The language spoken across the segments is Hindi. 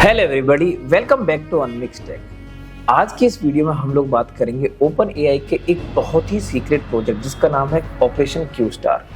Hello everybody, welcome back to Unmix Tech. आज की इस वीडियो में हम लोग बात करेंगे ओपन एआई के एक बहुत ही सीक्रेट प्रोजेक्ट जिसका नाम है ऑपरेशन क्यू स्टार।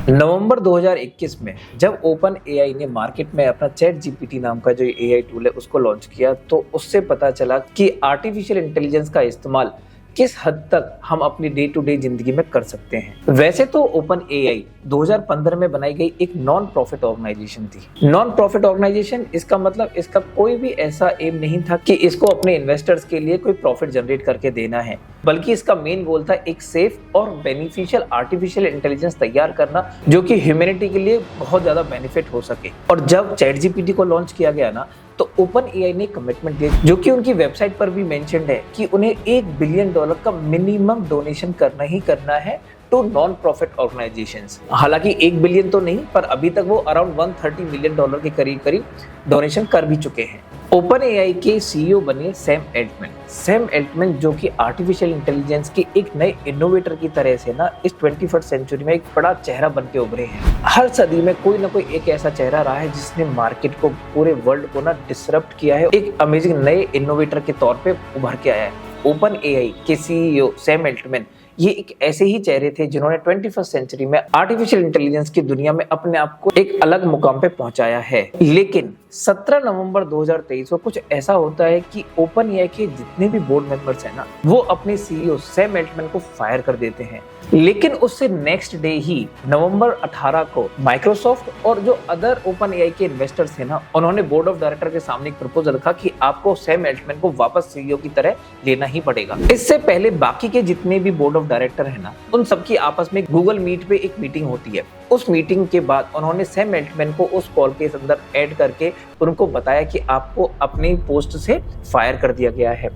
नवंबर 2021 में जब ओपन एआई ने मार्केट में अपना चैट जीपीटी नाम का जो एआई टूल है उसको लॉन्च किया, तो उससे पता चला कि आर्टिफिशियल इंटेलिजेंस का इस्तेमाल किस हद तक हम अपनी डे टू डे जिंदगी में कर सकते हैं। वैसे तो ओपन एआई 2015 में बनाई गई एक नॉन प्रॉफिट ऑर्गेनाइजेशन थी। नॉन प्रॉफिट ऑर्गेनाइजेशन, इसका मतलब इसका कोई भी ऐसा एम नहीं था कि इसको अपने इन्वेस्टर्स के लिए कोई प्रॉफिट जनरेट करके देना है, बल्कि इसका मेन गोल था एक सेफ और बेनिफिशियल आर्टिफिशियल इंटेलिजेंस तैयार करना जो कि ह्यूमैनिटी के लिए बहुत ज्यादा बेनिफिट हो सके। और जब चैट जीपीटी को लॉन्च किया गया ना, तो ओपन एआई ने कमिटमेंट दिया, जो कि उनकी वेबसाइट पर भी मेंशन्ड है कि उन्हें $1 बिलियन का मिनिमम डोनेशन करना ही करना है टू नॉन प्रॉफिट ऑर्गेनाइजेशंस। हालांकि 1 बिलियन तो नहीं, पर अभी तक वो अराउंड $130 मिलियन के करीब डोनेशन कर भी चुके हैं। ओपन एआई के सीईओ बने सैम एल्टमैन। सैम एल्टमैन जो कि आर्टिफिशियल इंटेलिजेंस के एक नए इनोवेटर की तरह से ना इस 21st सेंचुरी में एक बड़ा चेहरा बन के उभरे हैं। हर सदी में कोई ना कोई एक ऐसा चेहरा रहा है जिसने मार्केट को, पूरे वर्ल्ड को ना डिसरप्ट किया है, एक अमेजिंग नए इनोवेटर के तौर पे उभर के आया है। ओपन एआई के सीईओ सैम एल्टमैन ये एक ऐसे ही चेहरे थे जिन्होंने 21st सेंचुरी में आर्टिफिशियल इंटेलिजेंस की दुनिया में अपने आप को एक अलग मुकाम पे पहुंचाया है। लेकिन 17 नवंबर 2023 को कुछ ऐसा होता है कि ओपन एआई के जितने भी बोर्ड मेंबर्स हैं ना, वो अपने सीईओ सैम एल्टमैन को फायर कर देते हैं। लेकिन उससे नेक्स्ट डे ही नवंबर 18 को माइक्रोसॉफ्ट और जो अदर ओपन एआई के इन्वेस्टर्स थे ना, उन्होंने बोर्ड ऑफ डायरेक्टर के सामने एक प्रपोजल रखा कि आपको सैम एल्टमैन को वापस सीईओ की तरह लेना ही पड़ेगा। इससे पहले बाकी के जितने भी बोर्ड ऑफ डायरेक्टर है ना, उन सबकी आपस में गूगल मीट पे एक मीटिंग होती है। उस मीटिंग के बाद उन्होंने सैम एल्टमैन को उस कॉल के अंदर ऐड करके उनको बताया कि आपको अपनी पोस्ट से फायर कर दिया गया है।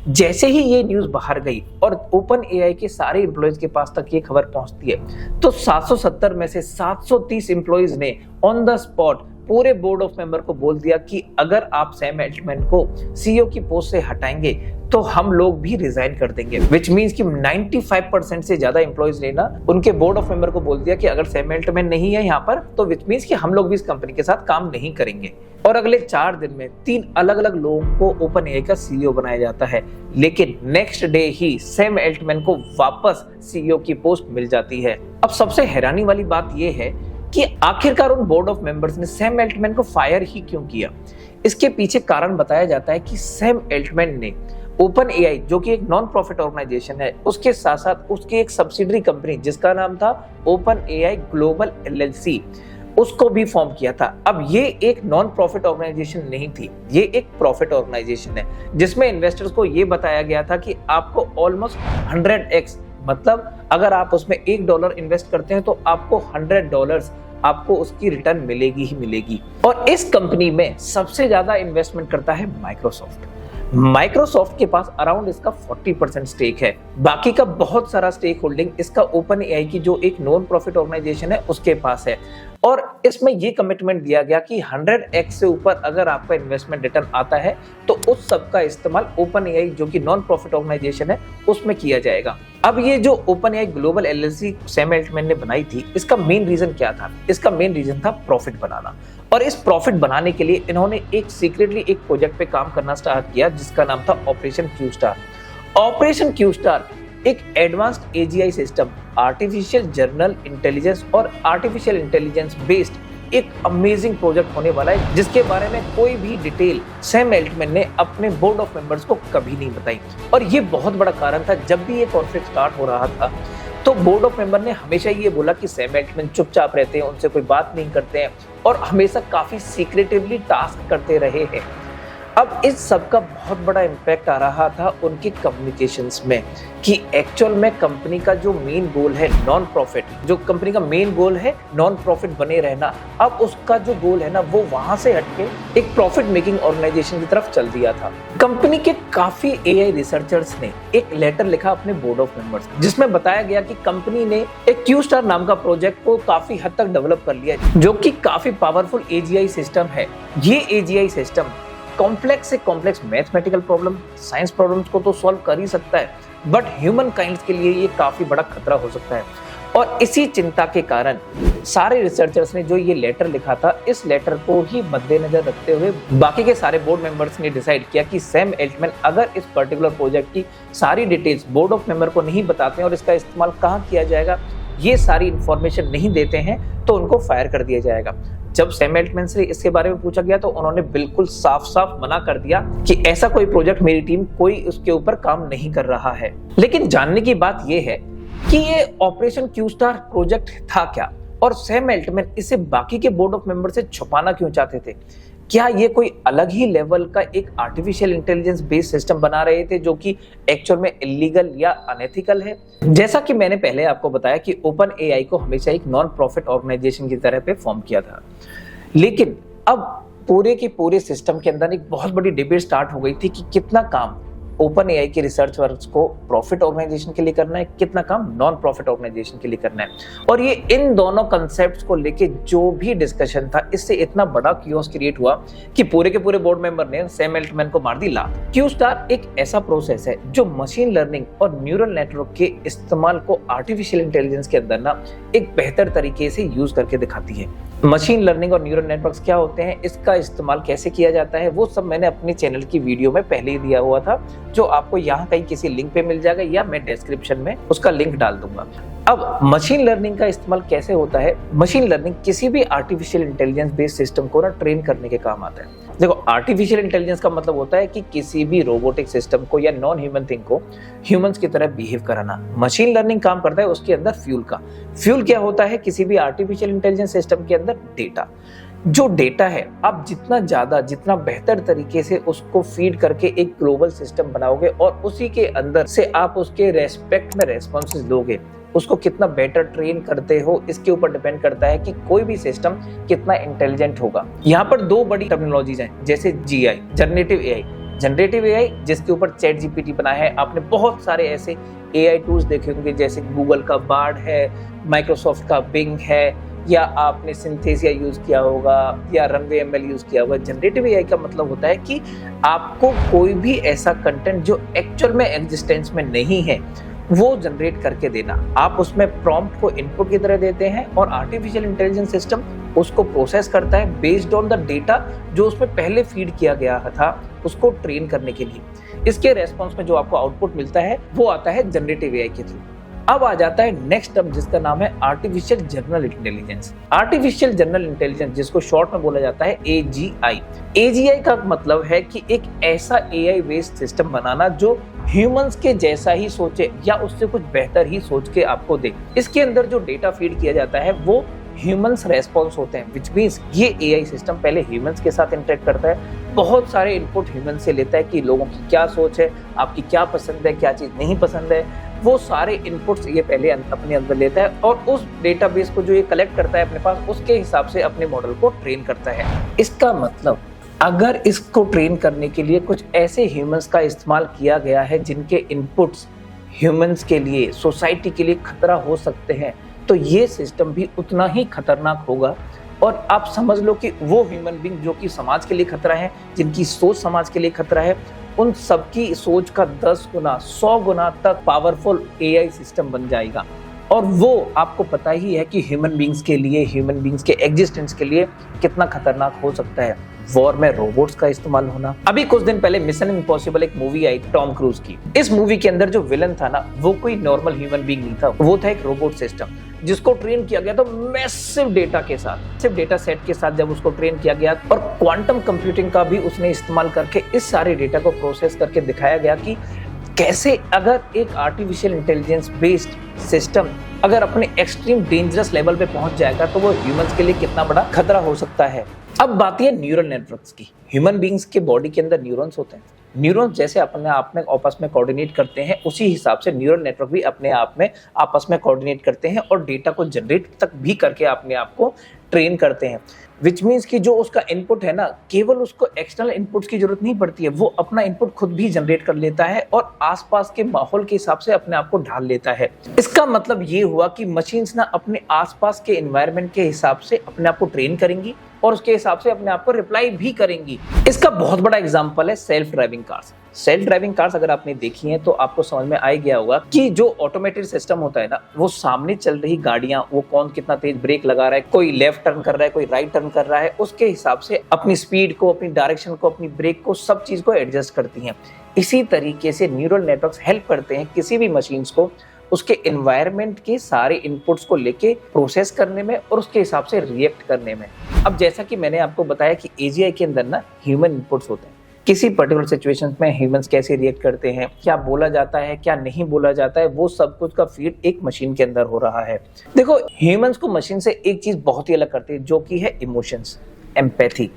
जैसे ही ये न्यूज बाहर गई और ओपन एआई के सारे एम्प्लॉयज के पास तक ये खबर पहुंचती है, तो 770 में से 730 एम्प्लॉयज ने ऑन द स्पॉट पूरे बोर्ड ऑफ मेंबर को बोल दिया कि अगर आप सैम एल्टमैन को सीईओ की पोस्ट से हटाएंगे तो हम लोग भी रिजाइन कर देंगे। विच मीन्स कि 95% से ज्यादा एम्प्लॉयज ने ना उनके बोर्ड ऑफ मेंबर को बोल दिया कि अगर सैम एल्टमैन नहीं है यहाँ पर, तो विच मीन्स कि हम लोग भी इस कंपनी के साथ काम नहीं करेंगे। और अगले 4 दिन में 3 अलग अलग लोगों को ओपन एआई का सीईओ बनाया जाता है। लेकिन नेक्स्ट डे ही सैम एल्टमैन को वापस सीईओ की पोस्ट मिल जाती है। अब सबसे हैरानी वाली बात यह है कि आखिरकार उन बोर्ड ऑफ मेंबर्स ने सैम एल्टमैन को फायर ही क्यों किया। इसके पीछे कारण बताया जाता है कि सैम एल्टमैन ने ओपन एआई, जो कि एक नॉन प्रॉफिट ऑर्गेनाइजेशन है, उसके साथ साथ उसकी एक सब्सिडरी कंपनी जिसका नाम था ओपन एआई ग्लोबल एलएलसी, उसको भी फॉर्म किया था। अब ये एक नॉन प्रॉफिट ऑर्गेनाइजेशन नहीं थी, ये एक प्रॉफिट ऑर्गेनाइजेशन है जिसमें इन्वेस्टर्स को ये बताया गया था कि आपको ऑलमोस्ट 100x, मतलब अगर आप उसमें $1 इन्वेस्ट करते हैं तो आपको $100 आपको उसकी रिटर्न मिलेगी ही मिलेगी। और इस कंपनी में सबसे ज्यादा इन्वेस्टमेंट करता है माइक्रोसॉफ्ट के पास अराउंड इसका 40% स्टेक है। बाकी का बहुत सारा स्टेक होल्डिंग इसका ओपन एआई की जो एक नॉन प्रॉफिट ऑर्गेनाइजेशन है उसके पास है। और इसमें ये कमिटमेंट दिया गया कि 100x से ऊपर अगर आपका इन्वेस्टमेंट रिटर्न आता है तो उस सब का इस्तेमाल ओपन एआई, जो कि नॉन प्रॉफिट ऑर्गेनाइजेशन है, उसमें किया जाएगा। अब ये जो open AI global LLC Sam Altman ने बनाई थी, इसका मेन रीजन क्या था? इसका मेन रीजन था प्रॉफिट बनाना। और इस प्रॉफिट बनाने के लिए इन्होंने एक सीक्रेटली एक प्रोजेक्ट पे काम करना स्टार्ट किया जिसका नाम था operation Q star. Operation Q star एक advanced AGI system, artificial general intelligence और आर्टिफिशियल इंटेलिजेंस बेस्ड एक अमेजिंग प्रोजेक्ट होने वाला है, जिसके बारे में कोई भी डिटेल सैम एल्टमैन ने अपने बोर्ड ऑफ मेंबर्स को कभी नहीं बताई। और ये बहुत बड़ा कारण था, जब भी ये कॉन्फ्लिक्ट स्टार्ट हो रहा था तो बोर्ड ऑफ मेंबर ने हमेशा ये बोला कि सैम एल्टमैन चुपचाप रहते हैं, उनसे कोई बात नहीं करते हैं और हमेशा काफी सीक्रेटिवली टास्क करते रहे हैं। अब इस सब का बहुत बड़ा इम्पैक्ट आ रहा था उनकी कम्युनिकेशंस में कि एक्चुअल में कंपनी का जो मेन गोल है नॉन प्रॉफिट, जो कंपनी का मेन गोल है नॉन प्रॉफिट बने रहना, अब उसका जो गोल है ना वो वहां से हटके एक प्रॉफिट मेकिंग ऑर्गेनाइजेशन की तरफ चल दिया था। कंपनी के काफी एआई रिसर्चर्स ने एक लेटर लिखा अपने बोर्ड ऑफ मेंबर्स, जिसमें बताया गया कि कंपनी ने एक क्यू स्टार नाम का प्रोजेक्ट को काफी हद तक डेवलप कर लिया, जो कि काफी पावरफुल एजीआई सिस्टम है। ये एजीआई सिस्टम कॉम्प्लेक्स से complex mathematical problem, science problems को तो सॉल्व कर ही सकता है, बट ह्यूमन काइंड के लिए ये काफी बड़ा खतरा हो सकता है। और इसी चिंता के कारण सारे रिसर्चर्स ने जो ये लेटर लिखा था, इस लेटर को ही मद्देनजर रखते हुए बाकी के सारे बोर्ड मेंबर्स ने डिसाइड किया कि सैम एल्टमैन अगर इस पर्टिकुलर प्रोजेक्ट की सारी डिटेल्स बोर्ड ऑफ मेंबर को नहीं बताते हैं और इसका इस्तेमाल कहाँ किया जाएगा, ये सारी इंफॉर्मेशन नहीं देते हैं, तो उनको फायर कर दिया जाएगा। जब सैम एल्टमैन से इसके बारे में पूछा गया तो उन्होंने बिल्कुल साफ साफ मना कर दिया कि ऐसा कोई प्रोजेक्ट मेरी टीम कोई उसके ऊपर काम नहीं कर रहा है। लेकिन जानने की बात यह है कि ये ऑपरेशन क्यू स्टार प्रोजेक्ट था क्या, और सैम एल्टमैन इसे बाकी के बोर्ड ऑफ मेंबर से छुपाना क्यों चाहते थे? क्या ये कोई अलग ही लेवल का एक आर्टिफिशियल इंटेलिजेंस बेस्ड सिस्टम बना रहे थे जो कि एक्चुअल में इलीगल या अनएथिकल है? जैसा कि मैंने पहले आपको बताया कि ओपन एआई को हमेशा एक नॉन प्रॉफिट ऑर्गेनाइजेशन की तरह पे फॉर्म किया था, लेकिन अब पूरे के पूरे सिस्टम के अंदर एक बहुत बड़ी डिबेट स्टार्ट हो गई थी कि कितना काम ओपन एआई के रिसर्च वर्क को प्रॉफिट ऑर्गेनाइजेशन के लिए करना है, कितना काम नॉन प्रॉफिट ऑर्गेनाइजेशन के लिए करना है। और ये इन दोनों कंसेप्ट्स को लेके जो भी डिस्कशन था, इससे इतना बड़ा क्यूओस क्रिएट हुआ कि पूरे के पूरे बोर्ड मेंबर ने सैम एल्टमैन को मार दी लात। क्यू स्टार एक ऐसा प्रोसेस है जो मशीन लर्निंग और न्यूरल नेटवर्क के इस्तेमाल को आर्टिफिशियल इंटेलिजेंस के अंदर ना एक बेहतर तरीके से यूज करके दिखाती है। मशीन लर्निंग और न्यूरल नेटवर्क्स क्या होते हैं, इसका इस्तेमाल कैसे किया जाता है, वो सब मैंने अपने चैनल की वीडियो में पहले ही दिया हुआ था, जो आपको यहाँ कहीं किसी लिंक पे मिल जाएगा या मैं डिस्क्रिप्शन में उसका लिंक डाल दूंगा। अब मशीन लर्निंग का इस्तेमाल कैसे होता है? मशीन लर्निंग किसी भी आर्टिफिशियल इंटेलिजेंस बेस्ड सिस्टम को ना ट्रेन करने के काम आता है। देखो, आर्टिफिशियल इंटेलिजेंस का मतलब होता है कि किसी भी रोबोटिक सिस्टम को या नॉन ह्यूमन थिंग को ह्यूमंस की तरह बिहेव कराना। मशीन लर्निंग काम करता है उसके अंदर फ्यूल का। फ्यूल क्या होता है किसी भी आर्टिफिशियल इंटेलिजेंस सिस्टम के अंदर? डेटा। जो डेटा है, आप जितना ज्यादा जितना बेहतर तरीके से उसको फीड करके एक ग्लोबल सिस्टम बनाओगे और उसी के अंदर से आप उसके रेस्पेक्ट में रेस्पॉन्सेस दोगे, उसको कितना बेटर ट्रेन करते हो, इसके ऊपर डिपेंड करता है कि कोई भी सिस्टम कितना इंटेलिजेंट होगा। यहाँ पर दो बड़ी टर्मिनोलॉजीज हैं, जैसे GI, generative AI. Generative AI जिसके ऊपर चैट जीपीटी बना है, आपने बहुत सारे ऐसे एआई टूल्स देखे होंगे, जैसे गूगल का बार्ड है, माइक्रोसॉफ्ट का बिंग है, या आपने सिंथेसिया यूज किया होगा या रनवे एमएल यूज किया होगा। जनरेटिव एआई का मतलब होता है कि आपको कोई भी ऐसा कंटेंट जो एक्चुअल में एग्जिस्टेंस में नहीं है वो जनरेट करके देना। आप उसमें प्रॉम्प्ट को इनपुट की तरह देते हैं और आर्टिफिशियल इंटेलिजेंस सिस्टम उसको प्रोसेस करता है बेस्ड ऑन द डेटा जो उसमें पहले फीड किया गया था उसको ट्रेन करने के लिए। इसके रेस्पॉन्स में जो आपको आउटपुट मिलता है वो आता है जनरेटिव एआई के थ्रू। अब आ जाता है नेक्स्ट टर्म जिसका नाम है artificial general intelligence. Artificial general intelligence जिसको शॉर्ट में बोला जाता है एजीआई। एजीआई का मतलब है कि एक ऐसा एआई बेस्ड सिस्टम बनाना जो ह्यूमंस के जैसा ही सोचे या उससे कुछ बेहतर ही सोच के आपको दे। इसके अंदर जो डेटा फीड किया जाता है वो ह्यूमंस रेस्पॉन्स होते हैं, विच मीन्स ये एआई सिस्टम पहले ह्यूमंस के साथ इंटरेक्ट करता है, बहुत सारे इनपुट ह्यूमन से लेता है कि लोगों की क्या सोच है, आपकी क्या पसंद है, क्या चीज़ नहीं पसंद है, वो सारे इनपुट्स ये पहले अपने अंदर लेता है और उस डेटाबेस को जो ये कलेक्ट करता है अपने पास, उसके हिसाब से अपने मॉडल को ट्रेन करता है। इसका मतलब अगर इसको ट्रेन करने के लिए कुछ ऐसे ह्यूमंस का इस्तेमाल किया गया है जिनके इनपुट्स ह्यूमंस के लिए, सोसाइटी के लिए खतरा हो सकते हैं, तो ये सिस्टम भी उतना ही खतरनाक होगा। और आप समझ लो कि वो ह्यूमन बीइंग जो कि समाज के लिए खतरा है, जिनकी सोच समाज के लिए खतरा है, उन सबकी सोच का 10 गुना 100 गुना तक पावरफुल एआई सिस्टम बन जाएगा। और वो आपको पता ही है कि ह्यूमन बीइंग्स के लिए, ह्यूमन बीइंग्स के एग्जिस्टेंस के लिए कितना खतरनाक हो सकता है। वॉर में रोबोट्स का इस्तेमाल होना। अभी कुछ दिन पहले मिशन इम्पॉसिबल एक मूवी आई टॉम क्रूज की। इस मूवी के अंदर जो विलन था ना, वो कोई नॉर्मल ह्यूमन बीइंग नहीं था, वो था एक रोबोट सिस्टम जिसको ट्रेन किया गया तो मैसिव डेटा के साथ, मैसिव डेटा सेट के साथ जब उसको ट्रेन किया गया और क्वांटम कंप्यूटिंग का भी उसने इस्तेमाल करके इस सारे डेटा को प्रोसेस करके दिखाया गया कि कैसे अगर एक आर्टिफिशियल इंटेलिजेंस बेस्ड सिस्टम अगर अपने एक्सट्रीम डेंजरस लेवल पे पहुंच जाएगा तो वो ह्यूमंस के लिए कितना बड़ा खतरा हो सकता है। अब बात है न्यूरल नेटवर्क्स की। ह्यूमन बीइंग्स के बॉडी के अंदर न्यूरॉन्स होते हैं। न्यूरॉन्स जैसे अपने आप में आपस में कोऑर्डिनेट करते हैं, उसी हिसाब से न्यूरल नेटवर्क भी अपने आप में आपस में कोऑर्डिनेट करते हैं और डेटा को जनरेट तक भी करके अपने आप को ट्रेन करते हैं, विच मीन्स कि जो उसका इनपुट है ना, केवल उसको एक्सटर्नल इनपुट्स की जरूरत नहीं पड़ती है, वो अपना इनपुट खुद भी जनरेट कर लेता है और आसपास के माहौल के हिसाब से अपने आप को ढाल लेता है। इसका मतलब ये हुआ कि मशीन्स ना अपने आसपास के एनवायरनमेंट के हिसाब से अपने आप को ट्रेन करेंगी और उसके हिसाब से अपने आप को रिप्लाई भी करेंगी। इसका बहुत बड़ा एग्जांपल है self driving cars. Self driving cars अगर आपने देखी हैं तो आपको समझ में आ गया होगा कि जो ऑटोमेटेड सिस्टम होता है ना, वो सामने चल रही गाड़ियां, वो कौन कितना तेज ब्रेक लगा रहा है, कोई लेफ्ट टर्न कर रहा है, कोई राइट टर्न कर रहा है, उसके हिसाब से अपनी स्पीड को, अपनी डायरेक्शन को, अपनी ब्रेक को, सब चीज को एडजस्ट करती हैं। इसी तरीके से न्यूरल नेटवर्क्स हेल्प करते हैं किसी भी मशीन्स को उसके एनवायरनमेंट के सारे इनपुट्स को लेके प्रोसेस करने में और उसके हिसाब से रिएक्ट करने में। अब जैसा कि मैंने आपको बताया कि एजीआई के अंदर ना ह्यूमन इनपुट्स होते हैं, किसी पर्टिकुलर सिचुएशंस में ह्यूमंस कैसे रिएक्ट करते हैं, क्या बोला जाता है, क्या नहीं बोला जाता है, वो सब कुछ का फीड एक मशीन के अंदर हो रहा है। देखो, ह्यूमंस को मशीन से एक चीज बहुत ही अलग करती है, जो कि है इमोशंस, एम्पैथी,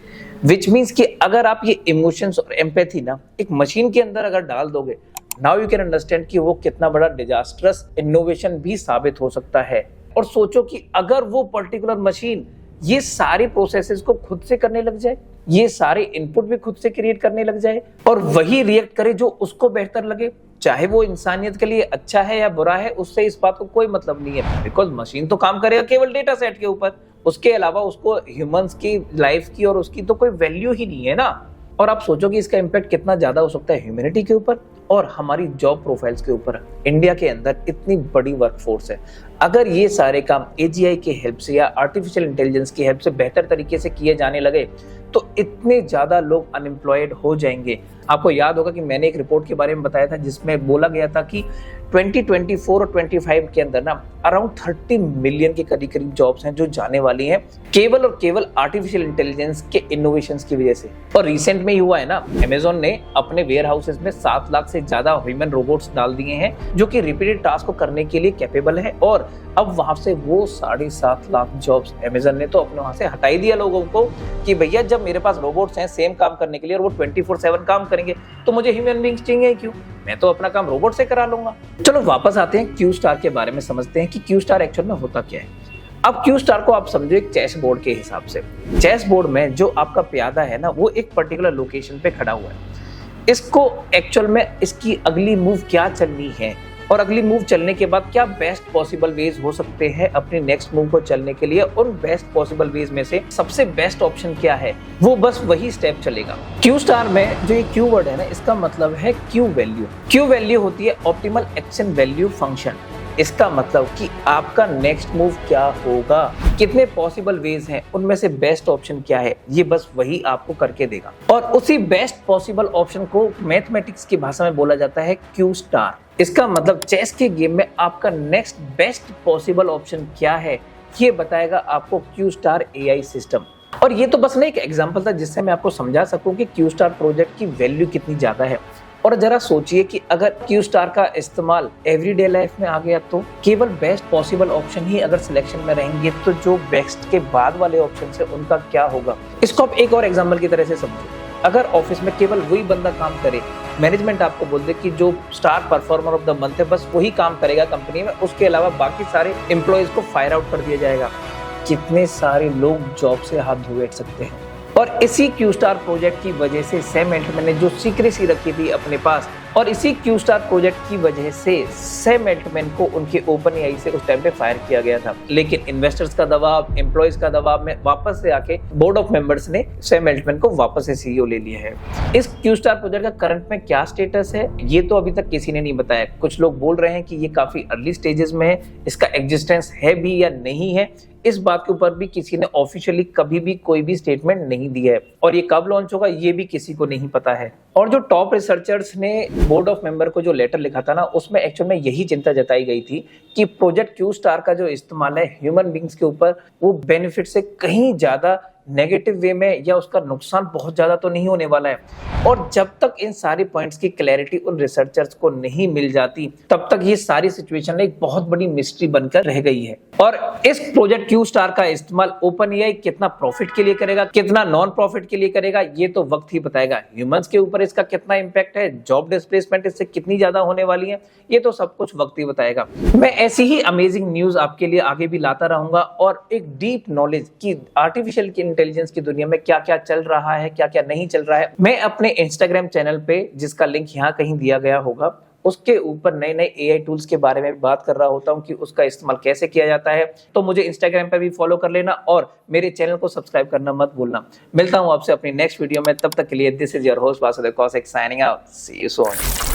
विच मीन्स कि अगर आप ये इमोशंस और एम्पैथी ना एक मशीन के अंदर अगर डाल दोगे, नाउ यू कैन अंडरस्टैंड कि वो कितना बड़ा डिजास्टरस इनोवेशन भी साबित हो सकता है। और सोचो कि अगर वो पर्टिकुलर मशीन ये सारे प्रोसेसेस को खुद से करने लग जाए, ये सारे इनपुट भी खुद से क्रिएट करने लग जाए और वही रिएक्ट करे जो उसको बेहतर लगे, चाहे वो इंसानियत के लिए अच्छा है या बुरा है, उससे इस बात को कोई मतलब नहीं है, बिकॉज मशीन तो काम करेगा केवल डेटा सेट के ऊपर, उसके अलावा उसको ह्यूमंस की लाइफ की और उसकी तो कोई वैल्यू ही नहीं है ना। और आप सोचो कि इसका इम्पैक्ट कितना ज्यादा हो सकता है ह्यूमैनिटी के ऊपर और हमारी जॉब प्रोफाइल्स के ऊपर। इंडिया के अंदर इतनी बड़ी वर्कफोर्स है, अगर ये सारे काम एजीआई के हेल्प से या आर्टिफिशियल इंटेलिजेंस की हेल्प से बेहतर तरीके से किए जाने लगे तो इतने ज्यादा लोग अनएम्प्लॉयड हो जाएंगे। आपको याद होगा कि मैंने एक रिपोर्ट के बारे में बताया था जिसमें बोला गया था कि 2024 और 25 के अंदर ना अराउंड 30 मिलियन के करीब करीब जॉब्स हैं जो जाने वाली हैं केवल और केवल आर्टिफिशियल इंटेलिजेंस के इनोवेशंस की वजह से। और रिसेंट में ही हुआ है ना, अमेज़न ने अपने वेयर हाउसेस में 7 लाख से ज्यादा ह्यूमन रोबोट्स डाल दिए हैं जो कि रिपीटेड टास्क को करने के लिए कैपेबल है। और अब वहां से वो 7.5 लाख जॉब्स अमेज़न ने तो अपने वहां से हटा ही दिया लोगों को कि भैया जब मेरे पास रोबोट्स हैं सेम काम करने के लिए और वो 24/7 काम करेंगे तो मुझे ह्यूमन बीइंग्स चाहिए क्यों, मैं तो अपना काम रोबोट से करा लूंगा। चलो वापस आते हैं क्यू स्टार के बारे में, समझते हैं कि क्यू स्टार एक्चुअल में होता क्या है। अब क्यू स्टार को आप समझो एक चेस बोर्ड के हिसाब से। चेस बोर्ड में जो आपका प्यादा है ना, वो एक पर्टिकुलर लोकेशन पे खड़ा हुआ है। इसको एक्चुअल में इसकी अगली मूव क्या चलनी है और अगली मूव चलने के बाद क्या बेस्ट पॉसिबल वेज हो सकते हैं अपने नेक्स्ट मूव को चलने के लिए, उन बेस्ट पॉसिबल वेज में से सबसे बेस्ट ऑप्शन क्या है, वो बस वही स्टेप चलेगा। क्यू स्टार में जो ये क्यू वर्ड है ना, इसका मतलब है क्यू वैल्यू। क्यू वैल्यू होती है ऑप्टिमल एक्शन वैल्यू फंक्शन। इसका मतलब कि आपका नेक्स्ट मूव क्या होगा, कितने पॉसिबल वेज हैं, उनमें से बेस्ट ऑप्शन क्या है, ये बस वही आपको करके देगा। और उसी बेस्ट पॉसिबल ऑप्शन को मैथमेटिक्स की भाषा में बोला जाता है क्यू स्टार। इसका मतलब चेस के गेम में आपका नेक्स्ट बेस्ट पॉसिबल ऑप्शन क्या है, ये बताएगा आपको क्यू स्टार एआई सिस्टम। और ये तो बस ना एक एग्जांपल था जिससे मैं आपको समझा सकूं कि क्यू स्टार प्रोजेक्ट की वैल्यू कितनी ज्यादा है। और जरा सोचिए कि अगर क्यू स्टार का इस्तेमाल एवरीडे लाइफ में आ गया तो केवल बेस्ट पॉसिबल ऑप्शन ही अगर सिलेक्शन में रहेंगे तो जो बेस्ट के बाद वाले ऑप्शन है उनका क्या होगा। इसको आप एक और एग्जांपल की तरह से समझो, अगर ऑफिस में केवल वही बंदा काम करे, मैनेजमेंट आपको बोल दे कि जो star performer of the month है बस वही काम करेगा कंपनी में, उसके अलावा बाकी सारे एम्प्लॉयज को फायर आउट कर दिया जाएगा, कितने सारे लोग जॉब से हाथ धो बैठ सकते हैं। और इसी क्यू स्टार प्रोजेक्ट की वजह से सैम एल्टमैन ने जो सीक्रेसी रखी थी अपने पास, और इसी क्यू स्टार प्रोजेक्ट की वजह से सैम एल्टमैन को उनके ओपन एआई से उस टाइम पे फायर किया गया था। लेकिन इन्वेस्टर्स का दबाव, एम्प्लॉयज का दबाव में वापस से आके बोर्ड ऑफ मेंबर्स ने सैम एल्टमैन को वापस से सीईओ ले लिया है। इस क्यू स्टार प्रोजेक्ट का करंट में क्या स्टेटस है ये तो अभी तक किसी ने नहीं बताया। कुछ लोग बोल रहे हैं कि ये काफी अर्ली स्टेजेस में है, इसका एग्जिस्टेंस है भी या नहीं है, इस बात के ऊपर भी किसी ने ऑफिशियली कभी भी कोई भी स्टेटमेंट नहीं दिया है। और ये कब लॉन्च होगा ये भी किसी को नहीं पता है। और जो टॉप रिसर्चर्स ने बोर्ड ऑफ मेंबर को जो लेटर लिखा था ना, उसमें एक्चुअल में यही चिंता जताई गई थी कि प्रोजेक्ट क्यू स्टार का जो इस्तेमाल है ह्यूमन बींग्स के ऊपर, वो बेनिफिट से कहीं ज्यादा नेगेटिव वे में या उसका नुकसान बहुत ज्यादा तो नहीं होने वाला है। और जब तक इन सारी पॉइंट्स की क्लैरिटी उन रिसर्चर्स को नहीं मिल जाती तब तक ये सारी सिचुएशन एक बहुत बड़ी मिस्ट्री बनकर रह गई है। और इस प्रोजेक्ट क्यू स्टार का इस्तेमाल ओपन एआई कितना प्रॉफिट के लिए करेगा, कितना नॉन प्रॉफिट के लिए करेगा, ये तो वक्त ही बताएगा। ह्यूमंस के ऊपर इसका कितना इंपैक्ट है, जॉब डिस्प्लेसमेंट इससे कितनी ज्यादा होने वाली है, ये तो सब कुछ वक्त ही बताएगा। मैं ऐसी ही अमेजिंग न्यूज आपके लिए आगे भी लाता रहूंगा और एक डीप नॉलेज की आर्टिफिशियल इंटेलिजेंस की दुनिया में क्या क्या चल रहा है, क्या क्या नहीं चल रहा है, मैं अपने इंस्टाग्राम चैनल पे, जिसका लिंक यहाँ कहीं दिया गया होगा, उसके ऊपर नए नए एआई टूल्स के बारे में बात कर रहा होता हूं कि उसका इस्तेमाल कैसे किया जाता है। तो मुझे इंस्टाग्राम पे भी फॉलो कर लेना और मेरे चैनल को सब्सक्राइब करना मत भूलना। मिलता हूं आपसे अपनी नेक्स्ट वीडियो में, तब तक के लिए this is your host Vasudev Kaushik signing out. See you soon.